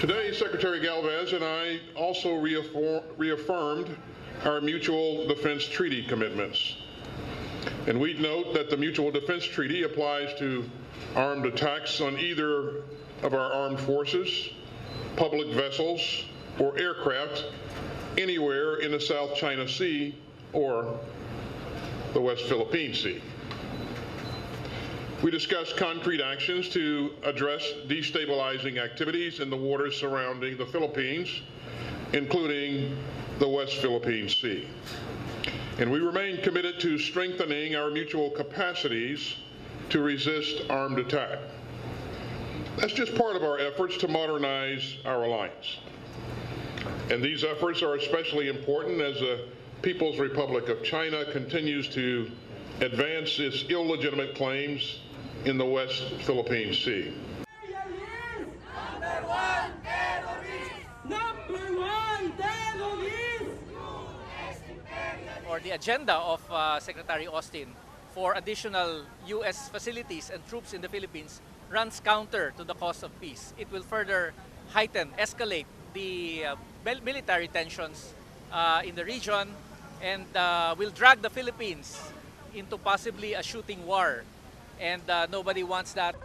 Today, Secretary Galvez and I also reaffirmed our mutual defense treaty commitments. And we'd note that the mutual defense treaty applies to armed attacks on either of our armed forces, public vessels, or aircraft anywhere in the South China Sea or the West Philippine Sea. We discussed concrete actions to address destabilizing activities in the waters surrounding the Philippines, including the West Philippine Sea. And we remain committed to strengthening our mutual capacities to resist armed attack. That's just part of our efforts to modernize our alliance. And these efforts are especially important as the People's Republic of China continues to advance its illegitimate claims in the West Philippine Sea. Number one terrorist! Number one terrorist! Or the agenda of Secretary Austin for additional U.S. facilities and troops in the Philippines runs counter to the cause of peace. It will further heighten, escalate the military tensions in the region and will drag the Philippines into possibly a shooting war. And nobody wants that.